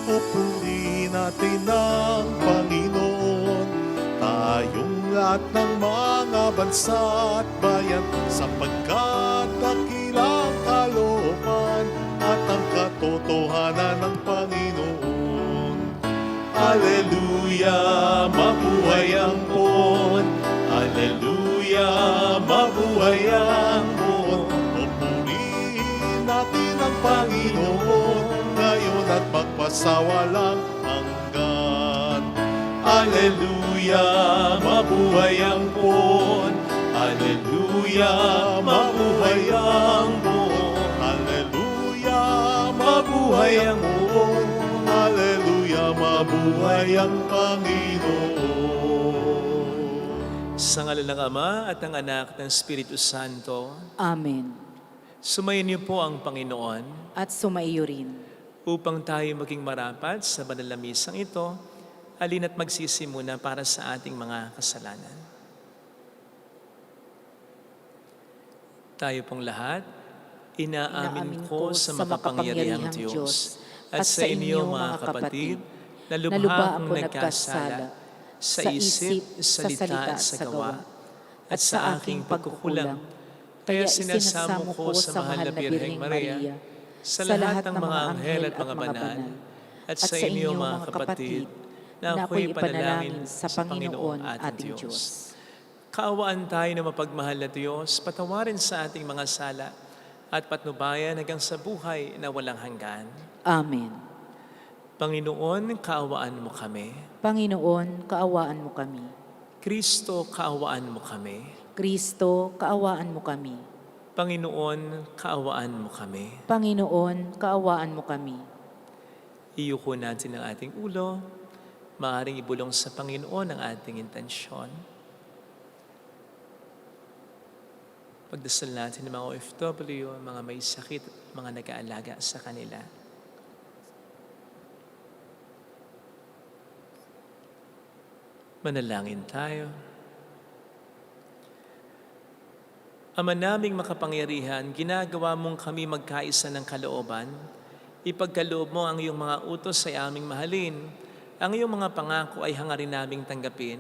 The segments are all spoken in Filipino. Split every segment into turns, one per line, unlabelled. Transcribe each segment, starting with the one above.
Pupurihin natin ang Panginoon, tayong lahat ng mga bansa at bayan, sapagkat dakilang kalooban at ang katotohanan ng Panginoon. Alleluia, mabuhay ang Pon! Alleluia, mabuhay ang Pon! Pupurihin natin ang Panginoon, ngayon at magpasawalang hanggan. Alleluia, mabuhay ang Pon! Alleluia, mabuhay ang Pon! Alleluia, mabuhay ang Pon! Alleluia, mabuhay ang Panginoon.
Sa ngalan ng Ama at ng Anak at ng Espiritu Santo.
Amen.
Sumayin niyo po ang Panginoon
At sumaiyo rin.
upang tayo maging marapat sa banal na misang ito, halina't magsisimuna para sa ating mga kasalanan. Tayo pong lahat, inaamin ko sa makapangyarihang Diyos at sa inyo mga kapatid, na lubha akong nagkasala sa isip, salita at sa gawa, at sa aking pagkukulang. Kaya sinasamo ko sa mahal na Birheng Maria, sa lahat ng mga anghel at mga banal, at sa inyo mga kapatid, na ako'y panalangin sa Panginoon ating Diyos. Kaawaan tayo na mapagmahal na Diyos, patawarin sa ating mga sala, at patnubayan hanggang sa buhay na walang hanggan.
Amen.
Panginoon, kaawaan mo kami.
Panginoon, kaawaan mo kami.
Kristo, kaawaan mo kami.
Kristo, kaawaan mo kami.
Panginoon, kaawaan mo kami.
Panginoon, kaawaan mo kami.
Iyuko natin ang ating ulo. Maaaring ibulong sa Panginoon ang ating intensyon. Pagdasal natin ng mga OFW, mga may sakit, mga nag-aalaga sa kanila. Manalangin tayo. Ama naming makapangyarihan, ginagawa mong kami magkaisa ng kalooban. Ipagkaloob mo ang iyong mga utos ay aming mahalin. Ang iyong mga pangako ay hangarin naming tanggapin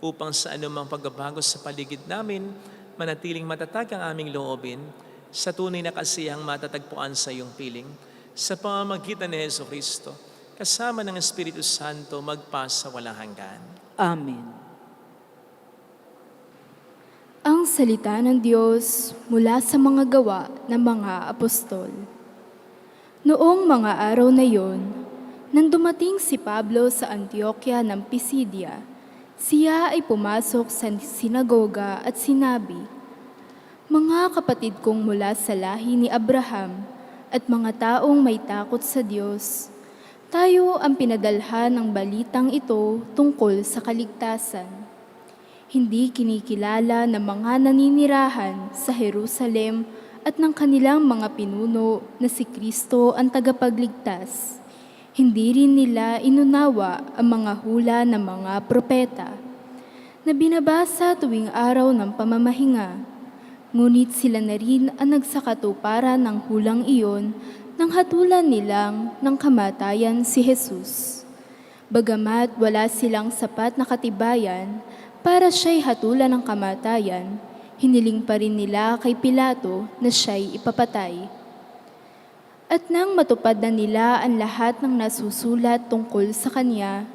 upang sa anumang pagbabago sa paligid namin, manatiling matatag ang aming loobin sa tunay na kasiyang matatagpuan sa iyong piling. Sa pamamagitan ni Jesucristo, kasama ng Espiritu Santo, magpasa walang hanggan.
Amen.
Ang salita ng Diyos mula sa mga gawa ng mga apostol. Noong mga araw na iyon, nang dumating si Pablo sa Antioquia ng Pisidia, siya ay pumasok sa sinagoga at sinabi, "Mga kapatid kong mula sa lahi ni Abraham at mga taong may takot sa Diyos, tayo ang pinadalhan ng balitang ito tungkol sa kaligtasan. Hindi kinikilala ng mga naninirahan sa Jerusalem at ng kanilang mga pinuno na si Kristo ang tagapagligtas. Hindi rin nila inunawa ang mga hula ng mga propeta na binabasa tuwing araw ng pamamahinga. Ngunit sila na rin ang nagsakatuparan ng hulang iyon nang hatulan nilang ng kamatayan si Jesus. Bagamat wala silang sapat na katibayan para siya'y hatulan ng kamatayan, hiniling pa rin nila kay Pilato na siya'y ipapatay. At nang matupad na nila ang lahat ng nasusulat tungkol sa kanya,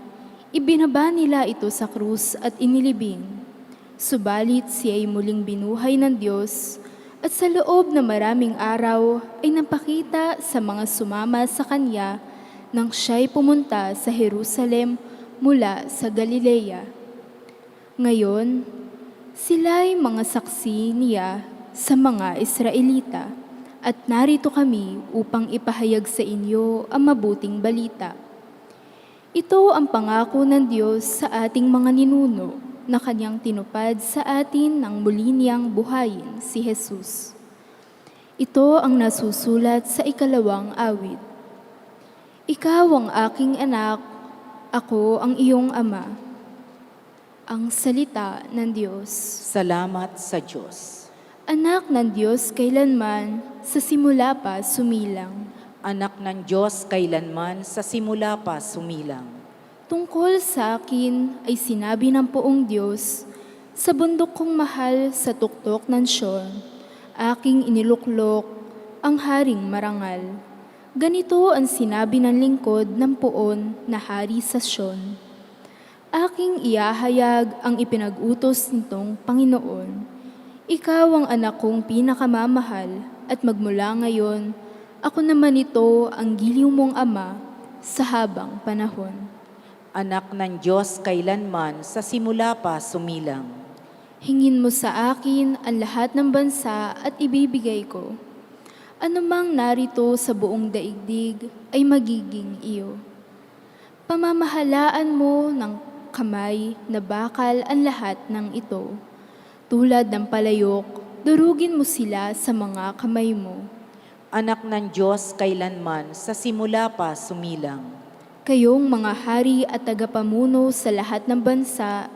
ibinaba nila ito sa krus at inilibing. Subalit siya'y muling binuhay ng Diyos, at sa loob na maraming araw ay napakita sa mga sumama sa kanya nang siya'y pumunta sa Jerusalem mula sa Galilea. Ngayon, sila'y mga saksi niya sa mga Israelita, at narito kami upang ipahayag sa inyo ang mabuting balita. Ito ang pangako ng Diyos sa ating mga ninuno na kanyang tinupad sa atin nang muli niyang buhayin si Jesus. Ito ang nasusulat sa 2 awit. Ikaw ang aking anak, ako ang iyong ama. Ang salita ng Diyos.
Salamat sa Diyos.
Anak ng Diyos kailanman, sa simula pa sumilang.
Anak ng Diyos kailanman, sa simula pa sumilang.
Tungkol sa akin ay sinabi ng poong Diyos, sa bundok kong mahal sa tuktok ng Sion, aking iniluklok ang haring marangal. Ganito ang sinabi ng lingkod ng poon na hari sa Sion. Aking iahayag ang ipinag-utos nitong Panginoon. Ikaw ang anak kong pinakamamahal at magmula ngayon, ako naman ito ang giliw mong ama sa habang panahon.
Anak ng Diyos kailanman, sa simula pa sumilang.
Hingin mo sa akin ang lahat ng bansa at ibibigay ko. Anumang narito sa buong daigdig ay magiging iyo. Pamamahalaan mo ng kamay na bakal ang lahat ng ito. Tulad ng palayok, durugin mo sila sa mga kamay mo.
Anak ng Diyos kailanman, sa simula pa sumilang.
Kayong mga hari at tagapamuno sa lahat ng bansa,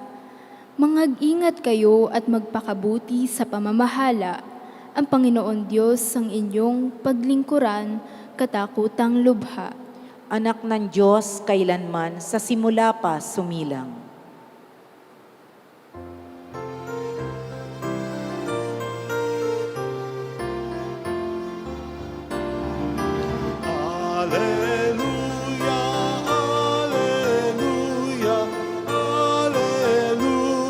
mangag-ingat kayo at magpakabuti sa pamamahala. Ang Panginoon Diyos ang inyong paglingkuran, katakutang lubha.
Anak ng Diyos kailanman, sa simula pa sumilang.
Alleluia, alleluia, alleluia.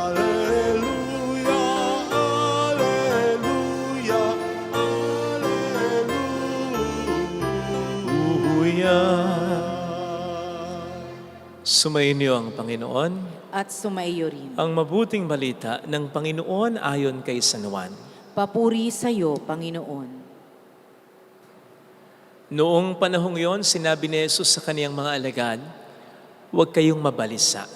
Alleluia, alleluia, alleluia.
Sumainyo ang Panginoon.
At sumaiyo rin.
Ang mabuting balita ng Panginoon ayon kay San Juan.
Papuri sa iyo, Panginoon.
Noong panahong yon, sinabi ni Jesus sa kaniyang mga alagad, huwag kayong mabalisa.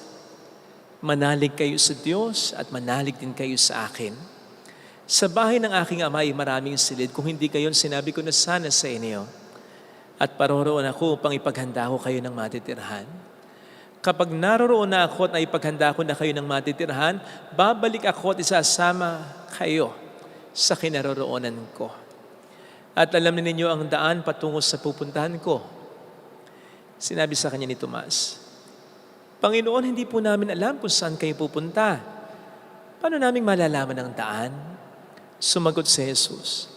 Manalig kayo sa Diyos at manalig din kayo sa akin. Sa bahay ng aking ama ay maraming silid, kung hindi kayon sinabi ko na sana sa inyo. At paroroon ako upang ipaghanda ko kayo ng matitirhan. Kapag naroroon na ako at naipaghanda ko na kayo ng matitirhan, babalik ako at isasama kayo sa kinaroroonan ko. At alam ninyo ang daan patungo sa pupuntahan ko. Sinabi sa kanya ni Tomas, Panginoon, hindi po namin alam kung saan kayo pupunta. Paano namin malalaman ang daan? Sumagot si Jesus,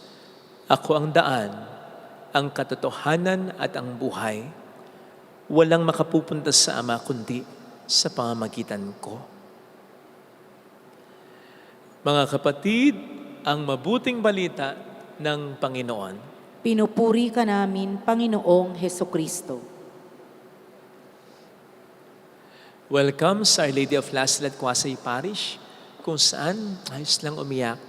Ako ang daan, ang katotohanan at ang buhay. Walang makapupunta sa Ama kundi sa pamamagitan ko. Mga kapatid, ang mabuting balita ng Panginoon.
Pinupuri ka namin, Panginoong Hesukristo.
Welcome sa Our Lady of Lasalette Quasay Parish, kung saan ayos lang umiyak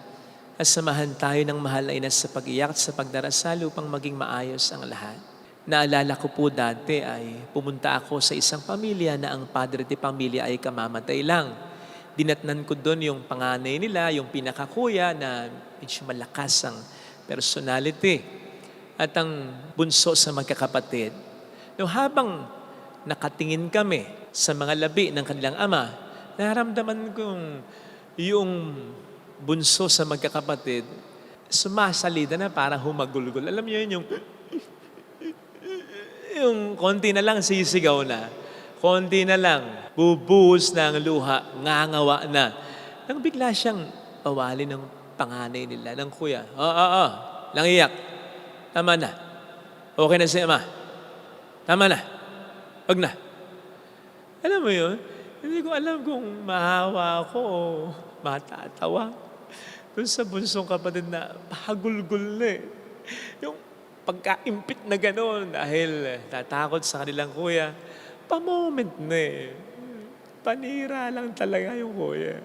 at samahan tayo ng mahal na ina sa pag-iyak at sa pagdarasal upang maging maayos ang lahat. Naalala ko po dati ay pumunta ako sa isang pamilya na ang padre de pamilya ay kamamatay lang. Dinatnan ko doon yung panganay nila, yung pinakakuya na medyo malakas ang personality at ang bunso sa magkakapatid. No, habang nakatingin kami sa mga labi ng kanilang ama, naramdaman kong yung bunso sa magkakapatid sumasalida na parang humagulgol. Alam niyo yun, yung konti na lang sisigaw na. Konti na lang, bubuhos na ang luha, ngangawa na. Nang bigla siyang pawali ng panganay nila, ng kuya. Lang iyak. Tama na. Okay na si ama. Tama na. Wag na. Alam mo yun? Hindi ko alam kung mahawa ako o matatawa. Doon sa bunsong kapatid na pahagulgul na eh. Yung pagka-impit na gano'n dahil tatakot sa kanilang kuya, pa-moment na eh. Panira lang talaga yung kuya.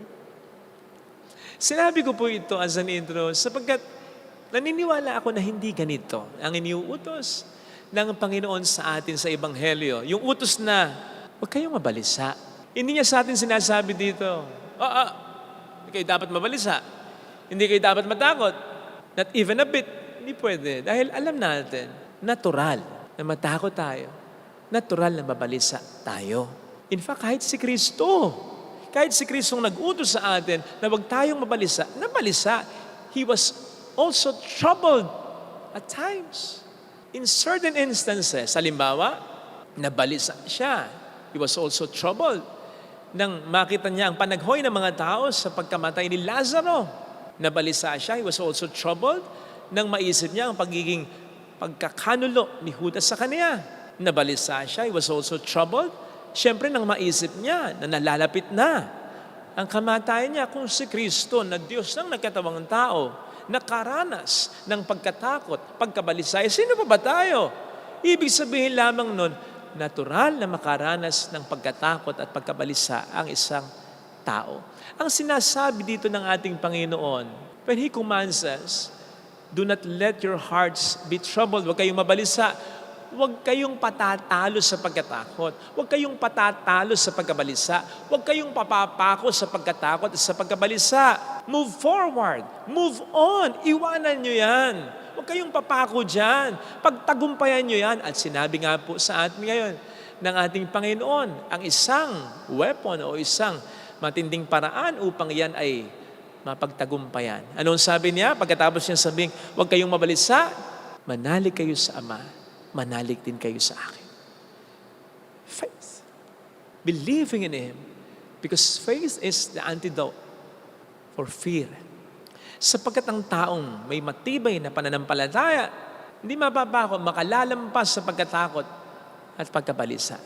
Sinabi ko po ito as an intro sapagkat naniniwala ako na hindi ganito ang iniuutos ng Panginoon sa atin sa Ebanghelyo. Yung utos na, huwag kayong mabalisa. Hindi niya sa atin sinasabi dito, hindi kayo dapat mabalisa. Hindi kayo dapat matakot. Not even a bit. Hindi pwede. Dahil alam natin, natural na matakot tayo. natural na mabalisa tayo. In fact, kahit si Kristo ang nag-utos sa atin na huwag tayong nabalisa. He was also troubled at times. In certain instances, halimbawa, nabalisa siya. He was also troubled nang makita niya ang panaghoy ng mga tao sa pagkamatay ni Lazaro. Nabalisa siya. He was also troubled nang maisip niya ang pagiging pagkakanulo ni Judas sa kanya. Nabalisa siya. He was also troubled. Siyempre, nang maisip niya na nalalapit na ang kamatayan niya kung si Kristo na Diyos ng nagkatawang tao, nakaranas ng pagkatakot, pagkabalisa. Sino pa ba tayo? Ibig sabihin lamang nun, natural na makaranas ng pagkatakot at pagkabalisa ang isang tao. Ang sinasabi dito ng ating Panginoon, when He commands us, do not let your hearts be troubled. Huwag kayong mabalisa. Huwag kayong patatalo sa pagkatakot. Huwag kayong patatalo sa pagkabalisa. Huwag kayong papapako sa pagkatakot at sa pagkabalisa. Move forward. Move on. Iwanan nyo yan. Huwag kayong papako dyan. Pagtagumpayan nyo yan. At sinabi nga po sa atin ngayon ng ating Panginoon, ang isang weapon o isang matinding paraan upang yan ay mapagtagumpayan. Anong sabi niya? Pagkatapos niya sabihin, huwag kayong mabalisa, manalig kayo sa Ama. Manalig din kayo sa akin. Faith. Believing in Him. Because faith is the antidote for fear. Sapagkat ang taong may matibay na pananampalataya, hindi mababako, makalalampas sa pagkatakot at pagkabalisa.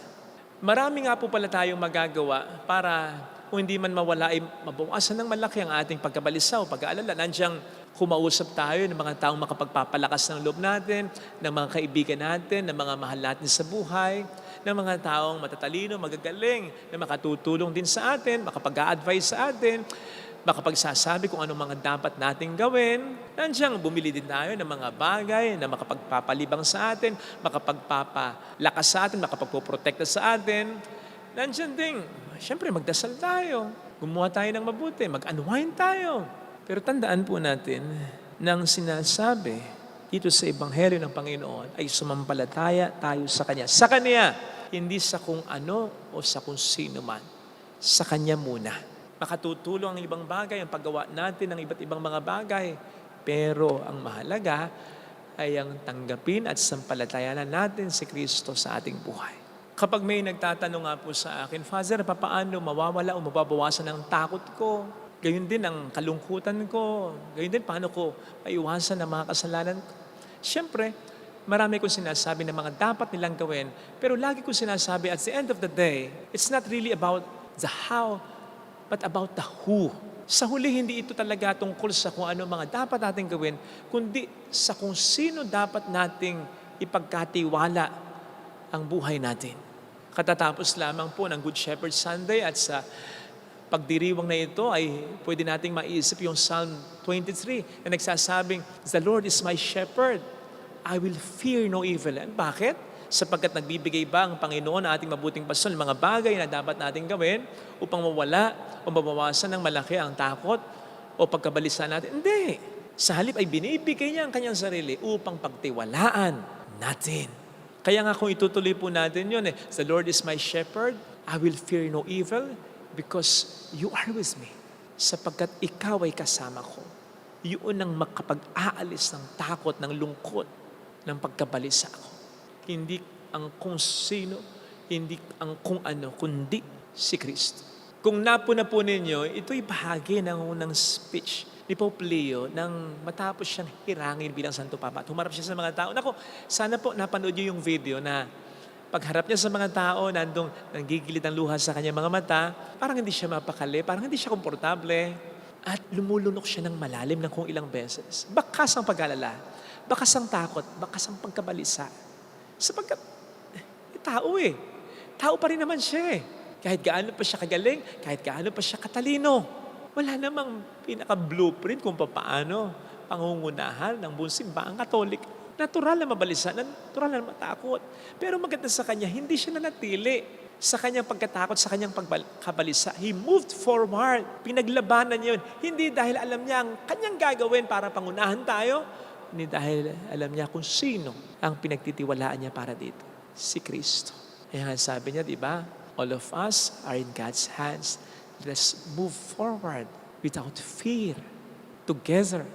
Marami nga po pala tayong magagawa para kung hindi man mawala ay mabawasan ng malaki ang ating pagkabalisa o pag-aalala. Nandiyan kumausap tayo ng mga taong makapagpapalakas ng loob natin, ng mga kaibigan natin, ng mga mahal natin sa buhay, ng mga taong matatalino, magagaling, na makatutulong din sa atin, makapag-a-advise sa atin, makapagsasabi kung anong mga dapat nating gawin. Nandiyan bumili din tayo ng mga bagay na makapagpapalibang sa atin, makapagpapalakas sa atin, makapagpoprotekta sa atin. Nandiyan din, siyempre magdasal tayo, gumawa tayo ng mabuti, mag-unwind tayo. Pero tandaan po natin, nang sinasabi dito sa Ebanghelyo ng Panginoon ay sumampalataya tayo sa Kanya. Sa Kanya, hindi sa kung ano o sa kung sino man. Sa Kanya muna. Makatutulong ang ibang bagay, ang paggawa natin ng iba't ibang mga bagay. Pero ang mahalaga ay ang tanggapin at sampalatayanan natin si Kristo sa ating buhay. Kapag may nagtatanong nga po sa akin, Father, paano mawawala o mababawasan ang takot ko? Gayun din ang kalungkutan ko. Gayun din paano ko maiwasan ang mga kasalanan ko. Siyempre, marami kong sinasabi na mga dapat nilang gawin. Pero lagi kong sinasabi, at the end of the day, it's not really about the how, but about the who. Sa huli, hindi ito talaga tungkol sa kung ano mga dapat nating gawin, kundi sa kung sino dapat nating ipagkatiwala ang buhay natin. Katatapos lamang po ng Good Shepherd Sunday at sa pagdiriwang na ito ay pwede nating maisip yung Psalm 23 na nagsasabing, the Lord is my shepherd, I will fear no evil. And bakit? Sapagkat nagbibigay ba ang Panginoon na ating mabuting pastor mga bagay na dapat nating gawin upang mawala o mabawasan ng malaki ang takot o pagkabalisa natin? Hindi. Sa halip ay binibigay niya ang kanyang sarili upang pagtiwalaan natin. Kaya nga kung itutuloy po natin yun, the Lord is my shepherd, I will fear no evil, because you are with me. Sapagkat ikaw ay kasama ko. Yun ang makapag-aalis ng takot, ng lungkot, ng pagkabalisa ko. Hindi ang kung sino, hindi ang kung ano, kundi si Kristo. Kung napuna po ninyo, ito'y bahagi ng unang speech ni Pope Leo nang matapos siyang hirangin bilang Santo Papa at humarap siya sa mga tao. Naku, sana po napanood niyo yung video na pagharap niya sa mga tao, nanggigilid ang luha sa kanyang mga mata, parang hindi siya mapakali, parang hindi siya komportable. At lumulunok siya ng malalim ng kung ilang beses. Bakas ang pag-alala, bakas ang takot, bakas ang pagkabalisa. Sapagkat, tao eh. Tao pa rin naman siya eh. Kahit gaano pa siya kagaling, kahit gaano pa siya katalino. Wala namang pinaka-blueprint kung paano pangungunahan ng buong simbaang Katolik. Natural na mabalisa, natural na matakot. Pero maganda sa kanya, hindi siya nanatili sa kanyang pagkatakot, sa kanyang pagkabalisa. He moved forward. Pinaglabanan niya yun. Hindi dahil alam niya ang kanyang gagawin para pangunahan tayo, hindi dahil alam niya kung sino ang pinagtitiwalaan niya para dito. Si Kristo. Kaya nga sabi niya, di ba? All of us are in God's hands. Let's move forward without fear, together,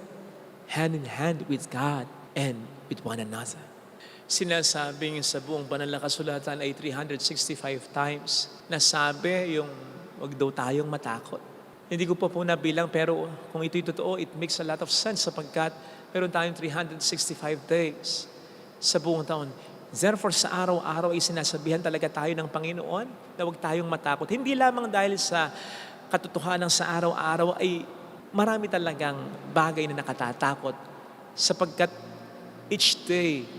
hand in hand with God and with one another. Sinasabing sa buong banal na kasulatan ay 365 times nasabi yung wag daw tayong matakot. Hindi ko po nabilang, pero kung ito'y totoo, it makes a lot of sense sapagkat meron tayong 365 days sa buong taon. Therefore, sa araw-araw ay sinasabihan talaga tayo ng Panginoon na huwag tayong matakot. Hindi lamang dahil sa katotohanan sa araw-araw ay marami talagang bagay na nakatatakot sapagkat each day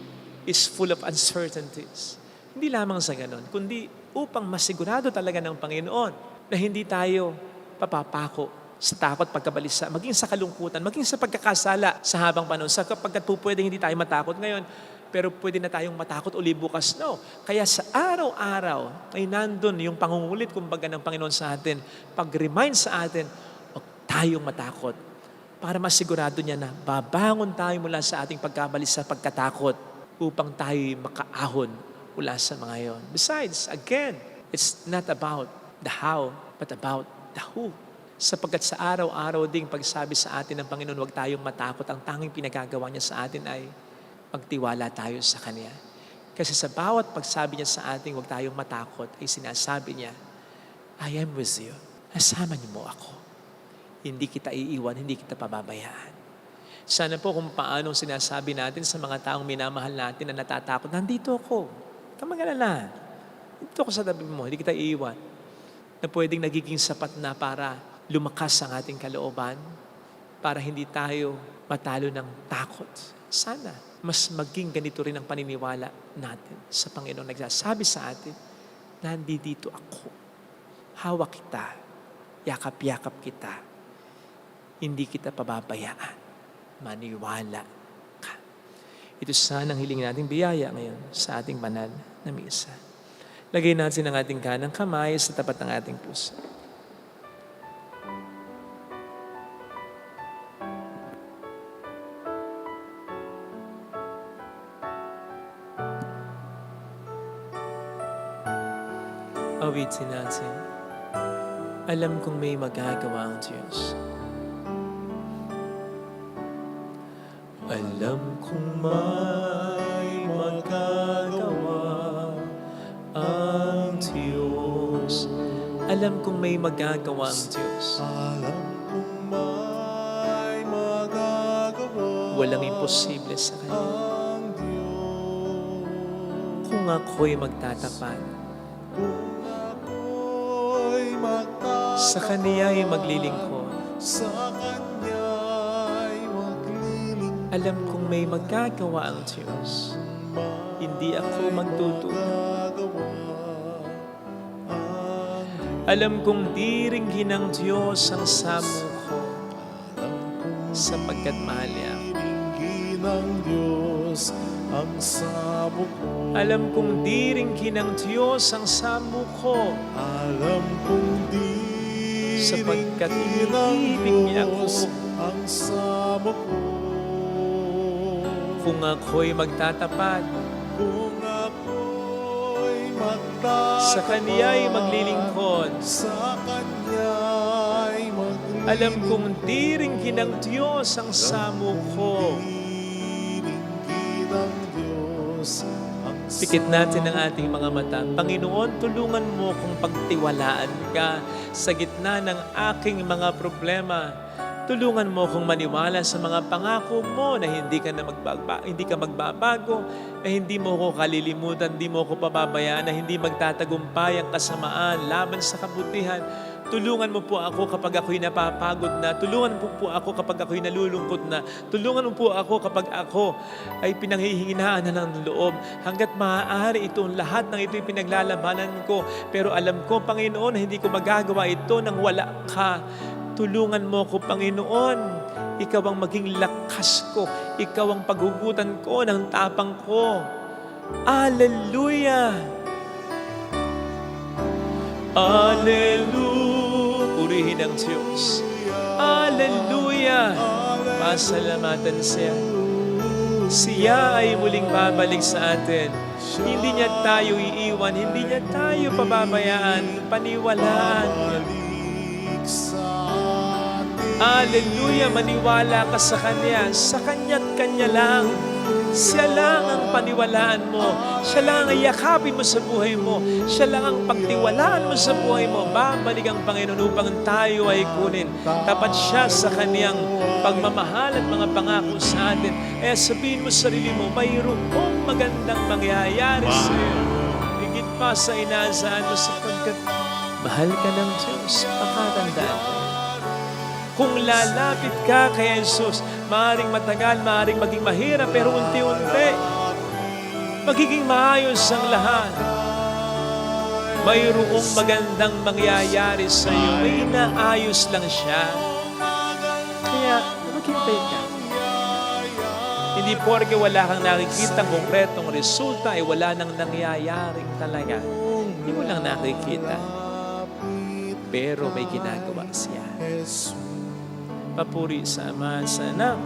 is full of uncertainties. Hindi lamang sa ganon, kundi upang masigurado talaga ng Panginoon na hindi tayo papapako sa takot pagkabalisa, maging sa kalungkutan, maging sa pagkakasala sa habang panahon, sapagkat po pwedeng hindi tayo matakot ngayon, pero pwede na tayong matakot uli bukas. No. Kaya sa araw-araw ay nandun yung pangungulit kumbaga ng Panginoon sa atin, pag-remind sa atin, huwag tayong matakot para masigurado niya na babangon tayo mula sa ating pagkabalisa, pagkatakot upang tayo makaahon mula sa mga yon. Besides, again, it's not about the how, but about the who. Sapagkat sa araw-araw ding pagsabi sa atin ng Panginoon, huwag tayong matakot, ang tanging pinagagawa niya sa atin ay magtiwala tayo sa Kanya. Kasi sa bawat pagsabi niya sa ating huwag tayong matakot, ay sinasabi niya, I am with you. Nasama niyo mo ako. Hindi kita iiwan, hindi kita pababayaan. Sana po kung paanong sinasabi natin sa mga taong minamahal natin na natatakot, nandito ako. Kamag-alala. Dito ako sa tabi mo, hindi kita iiwan. Na pwedeng nagiging sapat na para lumakas ang ating kalooban, para hindi tayo matalo ng takot. Sana mas maging ganito rin ang paniniwala natin sa Panginoon. Nagsasabi sa atin, nandito ako. Hawak kita. Yakap-yakap kita. Hindi kita pababayaan. Maniwala ka. Ito sana ang hiling nating biyaya ngayon sa ating banal na misa. Lagay natin ang ating kanang kamay sa tapat ng ating puso. Awitin natin. Alam kong may magagawa ang Diyos. Alam kong may magagawa ang Diyos. Alam kong may magagawa ang Diyos.
Alam kong may magagawa
Walang imposible sa Kanya.
ang Diyos.
Kung ako'y magtatapat,
Kung ako'y magtatapat
sa Kaniya'y maglilingkod.
sa Kanya'y maglilingkod,
Alam kong may magagawa ang Diyos. Hindi ako magtutuwa.
magagawa ang
Alam kong diringgin ng Diyos ang samo ko sapagkat mahal niya ako.
diringgin ng Diyos ang samo ko.
Alam kong diringgin ng Diyos ang samo ko
Alam kong
sapagkat
diringgin ng
iniibig niya ako.
Diyos ang samo ko.
Kung ako'y magtatapat,
Kung ako'y magtatapat
sa Kaniya'y maglilingkod.
sa Kanya'y maglilingkod,
Alam kong diringgin ng Diyos ang samo ko.
diringgin ng Diyos ang
Pikit natin ang ating mga mata. Panginoon, tulungan mo kong pagtiwalaan ka sa gitna ng aking mga problema. Tulungan mo kong maniwala sa mga pangako mo na hindi ka magbabago, na hindi mo ko kalilimutan, hindi mo ko pababayaan, na hindi magtatagumpay ang kasamaan laban sa kabutihan. Tulungan mo po ako kapag ako'y napapagod na. Tulungan mo po ako kapag ako'y nalulungkot na. Tulungan mo po ako kapag ako ay pinanghihinaan na ng loob. Hanggat maaari itong lahat ng ito'y pinaglalabanan ko. Pero alam ko, Panginoon, hindi ko magagawa ito nang wala ka. Tulungan mo ko, Panginoon. Ikaw ang maging lakas ko. Ikaw ang paghugutan ko ng tapang ko. Hallelujah! Hallelujah! Purihin ang Diyos. Hallelujah! Pasalamatan siya. Siya ay muling babalik sa atin. Hindi niya tayo iiwan, hindi niya tayo pababayaan. Paniwalaan.
Balik sa atin.
Hallelujah! Maniwala ka sa Kanya. Sa Kanya't Kanya lang. Siya lang ang paniwalaan mo. Siya lang ang yakapin mo sa buhay mo. Siya lang ang pagtiwalaan mo sa buhay mo. Babalik ang Panginoon upang tayo ay kunin. Tapat siya sa Kaniyang pagmamahal at mga pangako sa atin. Kaya sabihin mo sa sarili mo, mayroong magandang mangyayari sa iyo. Higit pa sa inaasahan mo sapagkat mahal ka ng Diyos. Pakatandaan mo. Kung lalapit ka kay Jesus, maaaring matagal, maaaring maging mahirap, pero unti-unti, magiging maayos ang lahat. Mayroong magandang mangyayari sa iyo. May inaayos lang siya. Kaya, maghintay ka. Hindi porke wala kang nakikita konkretong resulta, ay wala nang nangyayaring talaga. Hindi mo lang nakikita. Pero may ginagawa siya. Papuri sa Ama, sa Anak,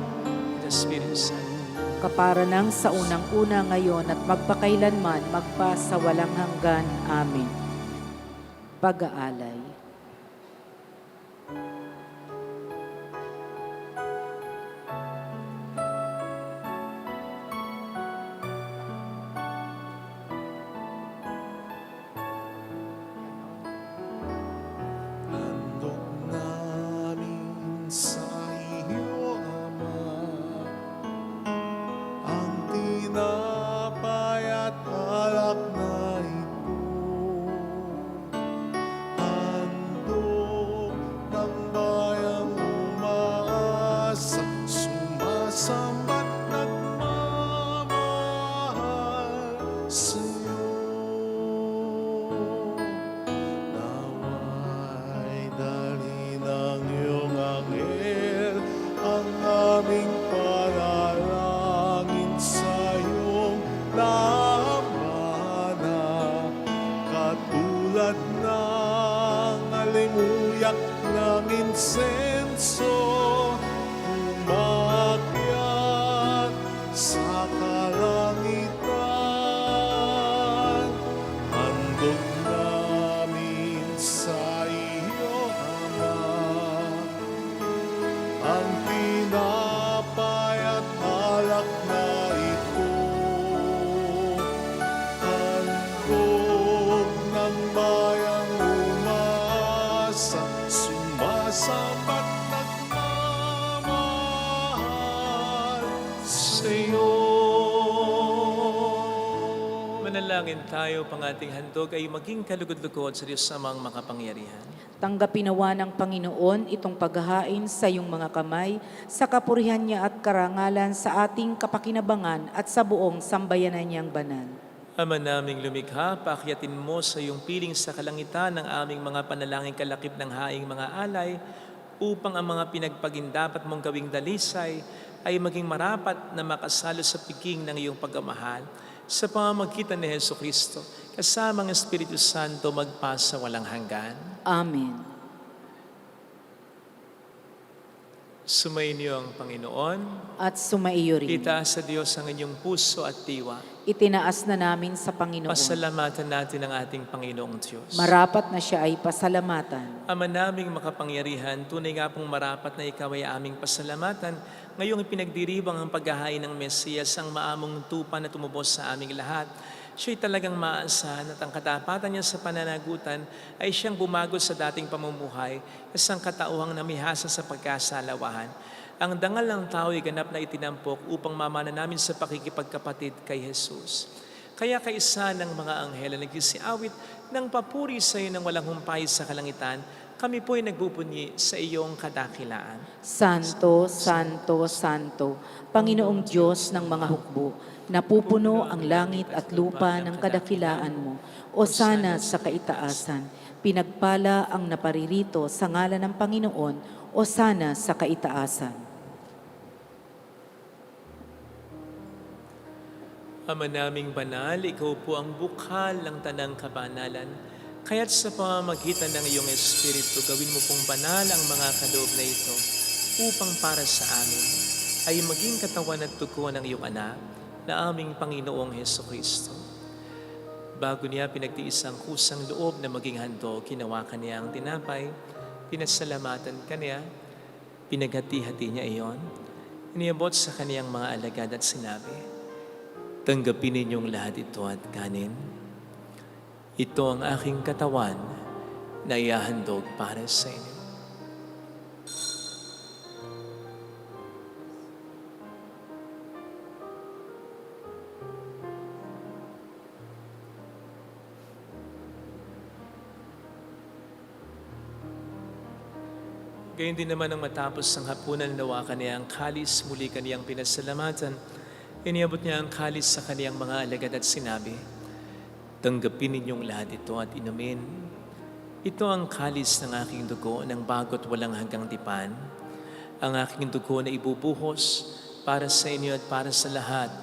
at sa Espiritu Santo.
Kapara sa unang-una ngayon at magpakailanman, magpa sa walang hanggan. Amen. Pag-aalay.
Handog namin sa iyo, Ama, ang tinapay at alak na ito. Handog ng bayang umaasa, sumasambat nagmamahal sa iyo. Nawa'y dali ng iyong anghel ang aming panalangin sa iyong labanan. Katulad ng alimuyak ng insenso, umakyat sa kalangitan. Handog namin sa iyo, Ama, ang tinapay at alak na ito. Handog ng bayang umaasa, sumasambat nagmamahal sa iyo.
Manalangin tayo, pang ating handog ay maging kalugod-lugod sa Diyos sa mga makapangyarihan.
Tanggapin nawa ng Panginoon itong paghahain sa iyong mga kamay, sa kapurihan niya at karangalan sa ating kapakinabangan at sa buong sambayanan niyang banal.
Ama naming lumikha, paakyatin mo sa iyong piling sa kalangitan ng aming mga panalangin kalakip ng haing mga alay, upang ang mga pinagpagindapat mong gawing dalisay ay maging marapat na makasalo sa piging ng iyong pagmamahal. Sa pamamagitan ni Jesucristo, kasama ang Espiritu Santo, magpasa walang hanggan.
Amen.
Sumainyo ang Panginoon.
At sumaiyo rin.
Itaas sa Diyos ang inyong puso at diwa.
Itinaas na namin sa Panginoon.
Pasalamatan natin ang ating Panginoong Diyos.
Marapat na siya ay pasalamatan.
Ama naming makapangyarihan, tunay nga pong marapat na ikaw ay aming pasalamatan. Ngayong ipinagdiribang ang paghahain ng Mesiyas, ang maamong tupa na tumubos sa aming lahat. Siya'y talagang maasahan at ang katapatan niya sa pananagutan ay siyang bumago sa dating pamumuhay, isang katauhang namihasa sa pagkasalawahan. Ang dangal ng tao ay ganap na itinampok upang mamana namin sa pakikipagkapatid kay Jesus. Kaya kaisa ng mga anghel na nagsisiawit ng papuri sa iyo ng walang humpay sa kalangitan, kami po ay nagbubunyi sa iyong kadakilaan.
Santo, Santo, Santo, Panginoong Diyos ng mga hukbo, napupuno ang langit at lupa ng kadakilaan mo. O sana sa kaitaasan, pinagpala ang naparirito sa ngalan ng Panginoon, o sana sa kaitaasan.
Ama naming banal, ikaw po ang bukal ng tanang kabanalan. Kaya't sa pamamagitan ng iyong Espiritu, gawin mo pong banal ang mga kaloob na ito upang para sa amin ay maging katawan at dugo ng iyong anak na aming Panginoong Hesukristo. Bago niya pinagtiis ang kusang loob na maging handog, hinawakan niya ang tinapay, pinasalamatan kaniya, pinaghati-hati niya iyon, iniabot sa kaniyang mga alagad at sinabi, "Tanggapin ninyong lahat ito at kanin. Ito ang aking katawan na iahandog para sa inyo." Gayun din naman ang matapos ang hapunan, nawakan niya ang kalis, muli kaniyang pinasalamatan. Iniabot niya ang kalis sa kaniyang mga alagad at sinabi, "Tanggapin ninyong lahat ito at inumin. Ito ang kalis ng aking dugo ng bago't walang hanggang tipan. Ang aking dugo na ibubuhos para sa inyo at para sa lahat.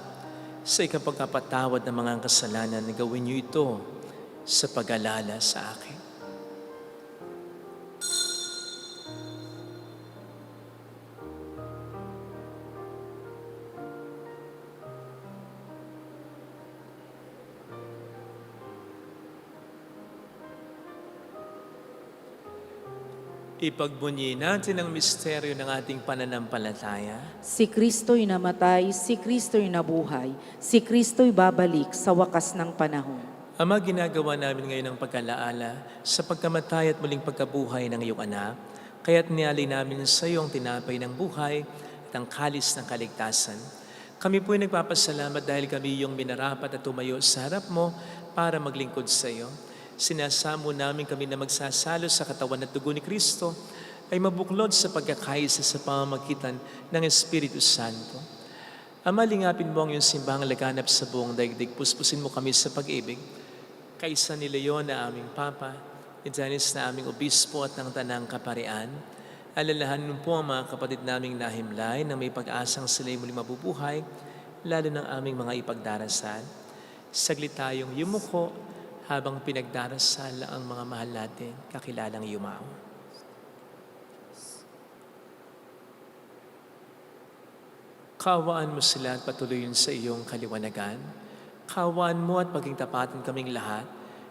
Sa ikapagkapatawad ng mga kasalanan, gawin niyo ito sa pag-alala sa akin." Ipagbunyi natin ang misteryo ng ating pananampalataya.
Si Kristo'y namatay, si Kristo'y nabuhay, si Kristo'y babalik sa wakas ng panahon.
Ama, ginagawa namin ngayon ang pagkalaala sa pagkamatay at muling pagkabuhay ng iyong anak, kaya't nialay namin sa iyo ang tinapay ng buhay at ang kalis ng kaligtasan. Kami po'y nagpapasalamat dahil kami iyong minarapat at tumayo sa harap mo para maglingkod sa iyo. Sinasamo namin kami na magsasalo sa katawan at dugo ni Kristo ay mabuklod sa pagkakaisa sa pamamagitan ng Espiritu Santo. Ama, lingapin mo ang iyong simbahang laganap sa buong daigdig. Puspusin mo kami sa pag-ibig. Kaisa ni Leon na aming Papa, ni Dennis na aming Obispo at ng Tanang Kaparian. Alalahanin mo po ang mga kapatid naming nahimlay na may pag-asang sila'y muling mabubuhay, lalo ng aming mga ipagdarasal. Saglit tayong yumuko habang pinagdarasal ang mga mahal natin kakilalang yumao. Kaawaan mo sila at patuloyin sa iyong kaliwanagan. Kaawaan mo at paging tapatan kaming lahat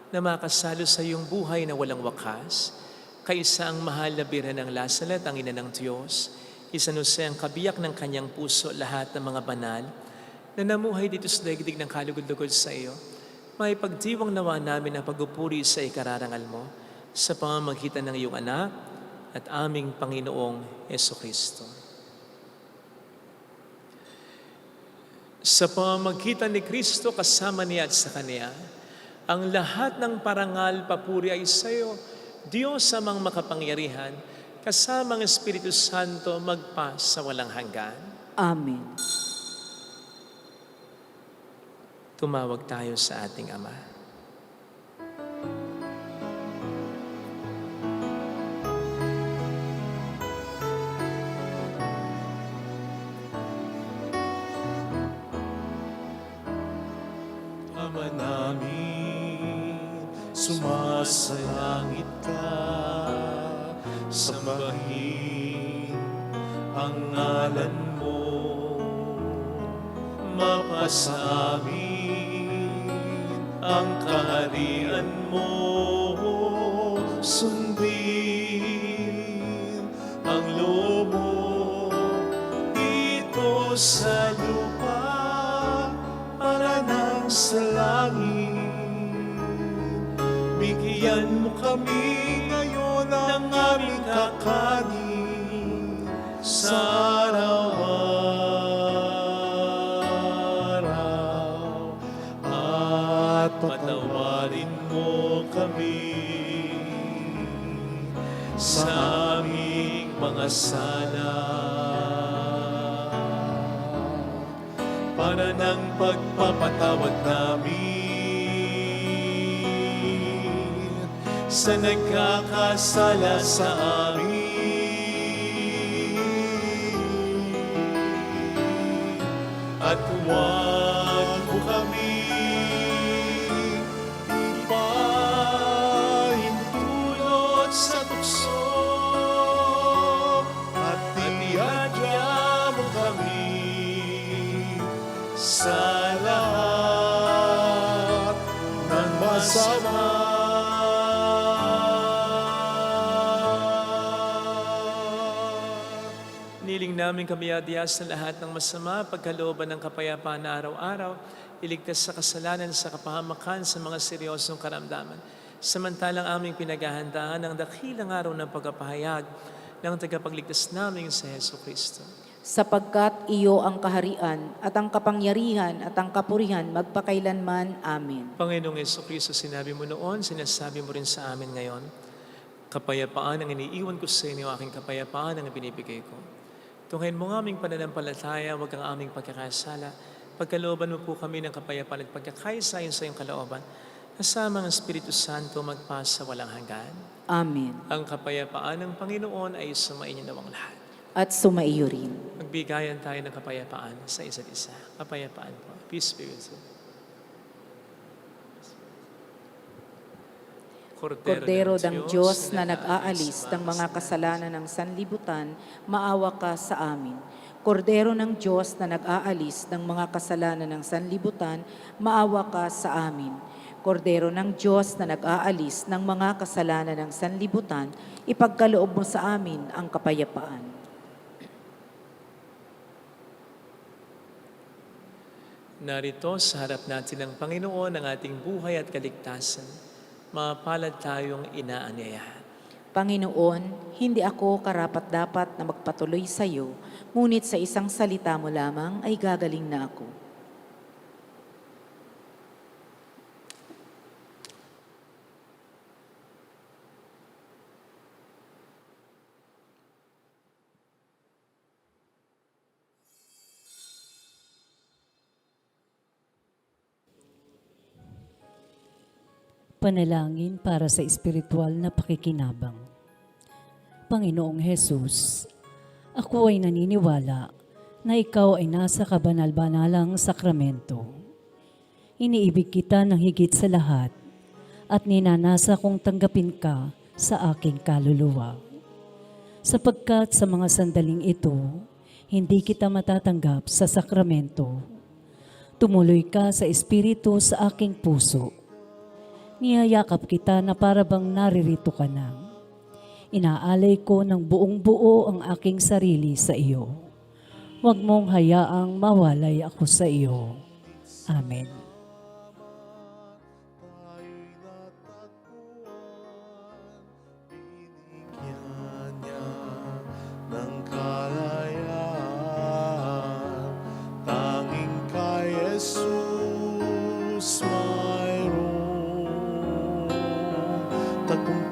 na makasalo sa iyong buhay na walang wakas. Kaisa ang mahal na Birhen ng Lazaret, ang ina ng Diyos. Isa Jose ang kabiyak ng kanyang puso, lahat ng mga banal na namuhay dito sa daigdig ng kalugod-lugod sa iyo. May pagdiwang nawa namin ang pagpupuri sa ikararangal mo sa pamamagitan ng iyong anak at aming Panginoong Hesukristo. Sa pamamagitan ni Kristo, kasama niya at sa Kanya, ang lahat ng parangal, papuri ay sa iyo, Diyos amang makapangyarihan, kasama ang Espiritu Santo magpa sa walang hanggan.
Amen.
Tumawag tayo sa ating Ama.
Ama namin, sumasalangit ka, sambahin ang ngalan mo, mapasamin ang kaharian mo, sundin ang loob mo dito sa lupa para nang sa langit. Bigyan mo kami ngayon ng aming kakanin sa araw-araw, at patawarin mo kami sa aming mga sala, para ng pagpapatawad namin sa nagkakasala sa amin. At huwag mo kami ipahintulot sa tukso, at ihadya mo kami
namin kabayadiyas sa lahat ng masama, pagkalooban ng kapayapaan na araw-araw, iligtas sa kasalanan sa kapahamakan sa mga seryosong karamdaman. Samantalang aming pinaghahandaan ang dakilang araw ng pagpapahayag ng tagapagligtas namin sa Heso Kristo.
Sapagkat iyo ang kaharian at ang kapangyarihan at ang kapurihan magpakailanman. Amen.
Panginoong Heso Kristo, sinabi mo noon, sinasabi mo rin sa amin ngayon, kapayapaan ang iniiwan ko sa inyo, aking kapayapaan ang binibigay ko. Tunghayin mo ng aming pananampalataya, huwag ang aming pagkakasala. Pagkalooban mo po kami ng kapayapaan at pagkakaisa ayon sa iyong kalooban, kasama ng Espiritu Santo magpasa walang hanggan.
Amen.
Ang kapayapaan ng Panginoon ay sumainyo nawang lahat.
At sumaiyo rin.
Magbigayan tayo ng kapayapaan sa isa't isa. Kapayapaan po. Peace be with you.
Kordero ng Diyos na nag-aalis ng mga kasalanan ng sanlibutan, maawa ka sa amin. Kordero ng Diyos na nag-aalis ng mga kasalanan ng sanlibutan, maawa ka sa amin. Kordero ng Diyos na nag-aalis ng mga kasalanan ng sanlibutan, ipagkaloob mo sa amin ang kapayapaan.
Narito sa harap natin ng Panginoon ang ating buhay at kaligtasan. Mapalad tayong inaanyayahan.
Panginoon, hindi ako karapat-dapat na magpatuloy sa iyo, ngunit sa isang salita mo lamang ay gagaling na ako.
Panalangin para sa espiritual na pakikinabang. Panginoong Hesus, ako ay naniniwala na ikaw ay nasa kabanal-banalang sakramento. Iniibig kita ng higit sa lahat at ninanasa kong tanggapin ka sa aking kaluluwa. Sapagkat sa mga sandaling ito, hindi kita matatanggap sa sakramento. Tumuloy ka sa espiritu sa aking puso. Niyayakap kita na para bang naririto ka na. Inaalay ko ng buong buo ang aking sarili sa iyo. Huwag mong hayaang mawalay ako sa iyo. Amen.
Binigyan niya ng kalayaan, tanging kay Jesus mayroong tagumpay.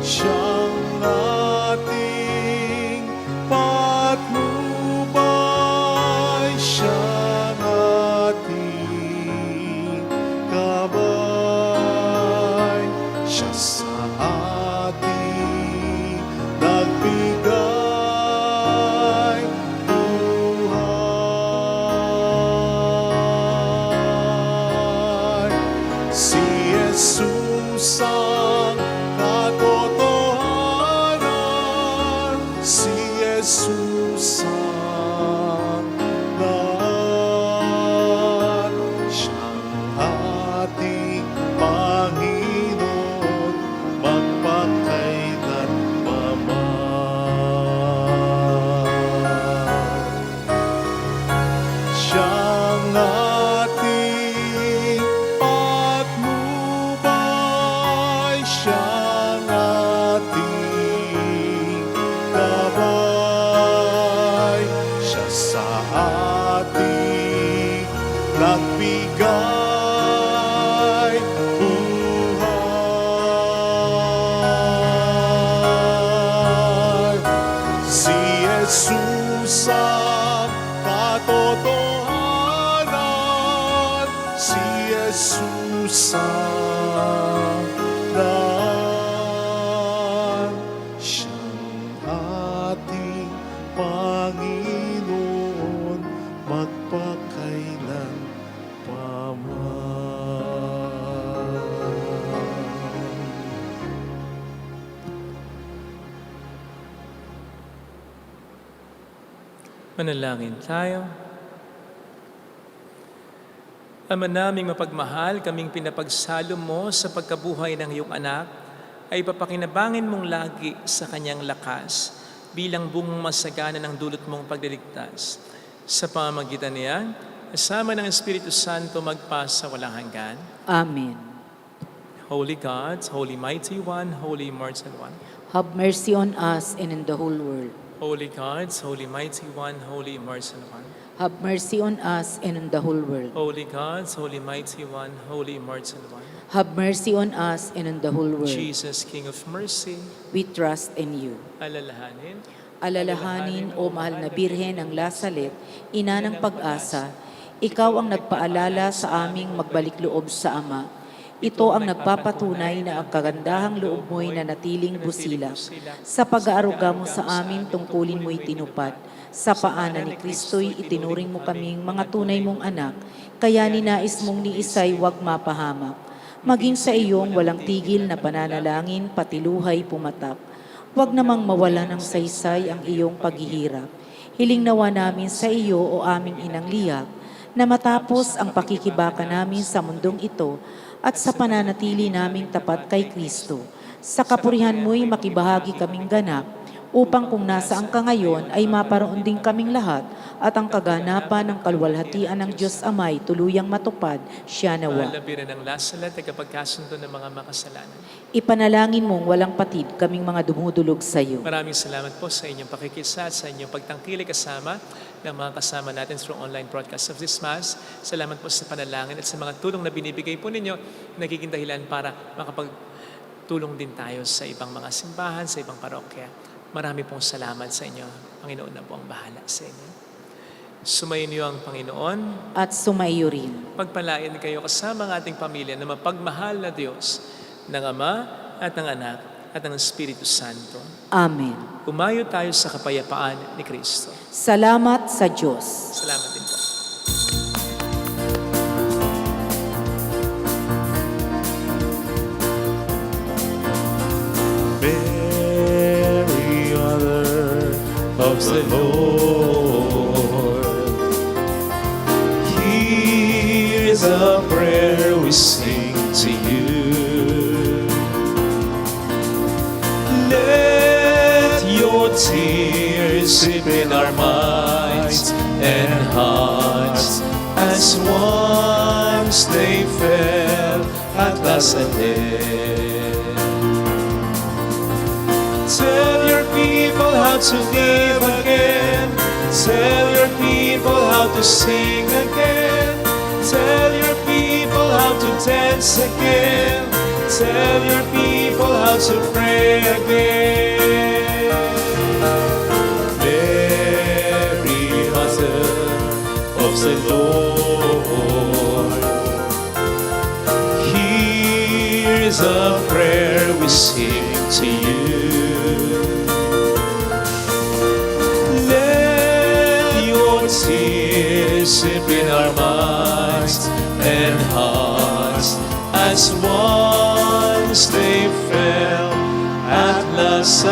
Siyang ating patnubay, siyang ating gabay, siya sa ating nagbigay buhay. Si Jesus ang katotohanan, si Jesus ang daan, siyang ating Panginoon magpakailanman. Siyang ating patnubay, siyang ating gabay, siya sa ating nagbigay buhay. Si Jesus ang katotohanan, si Jesus ang daan, siyang ating Panginoon magpakailan paman.
Manalangin tayo. Ama naming mapagmahal, kaming pinapagsalo mo sa pagkabuhay ng iyong anak, ay papakinabangin mong lagi sa kanyang lakas bilang bungong masagana ng dulot mong pagliligtas. Sa pamamagitan niya, kasama ng Espiritu Santo magpasa walang hanggan.
Amen.
Holy God, Holy Mighty One, Holy Immortal One.
Have mercy on us and on the whole world.
Holy God, Holy Mighty One, Holy Immortal One.
Have mercy on us and on the whole world.
Holy God, Holy Mighty One, Holy Immortal One.
Have mercy on us and on the whole world.
Jesus, King of Mercy,
We trust in you.
alalahanin.
Alalahanin, O mahal na Birhen ng Lasalet, ina ng pag-asa, ikaw ang nagpaalala sa aming magbalik loob sa Ama. Ito ang nagpapatunay na ang kagandahang loob mo'y nanatiling busilak. Sa pag-aaruga mo sa amin, tungkulin mo'y tinupad. Sa paanan ni Kristo'y itinuring mo kaming mga tunay mong anak, kaya ninais mong ni Isay wag mapahamak. Maging sa iyong walang tigil na pananalangin, pati luhay pumatap. Huwag namang mawala ng saysay ang iyong paghihirap. Hiling nawa namin sa iyo o aming inang liyak, na matapos ang pakikibaka namin sa mundong ito at sa pananatili naming tapat kay Kristo, sa kapurihan mo'y makibahagi kaming ganap, upang kung nasaan ka ngayon ay maparoon din kaming lahat at ang kaganapan ng kaluwalhatian ng Diyos Amay tuluyang matupad, siya nawa.
Labirin ng lasalat ay kapagkasundo ng mga makasalanan.
Ipanalangin mong walang patid kaming mga dumudulog sa iyo.
Maraming salamat po sa inyong pakikisa at sa inyong pagtangkilik kasama ng mga kasama natin through online broadcast of this Mass. Salamat po sa panalangin at sa mga tulong na binibigay po ninyo, nagiging dahilan para makapagtulong din tayo sa ibang mga simbahan, sa ibang parokya. Marami pong salamat sa inyo. Panginoon na po ang bahala sa inyo. Sumayin niyo ang Panginoon.
At sumaiyo rin.
Pagpalain kayo kasama ng ating pamilya na mapagmahal na Diyos ng Ama at ng Anak at ng Espiritu Santo.
Amen.
Umayo tayo sa kapayapaan ni Kristo.
Salamat sa Diyos.
Salamat din po.
Mary, Mother of the Lord, here's a prayer we sing to you. Let your tears sleep in our minds and hearts as once they fell at last again. Tell your people how to live again. Tell your people how to sing again. Tell your people how to dance again. Tell your people how to pray again. Mary, Mother of the Lord, here's a prayer we sing to you. Tears slip in our minds and hearts as once they fell at last.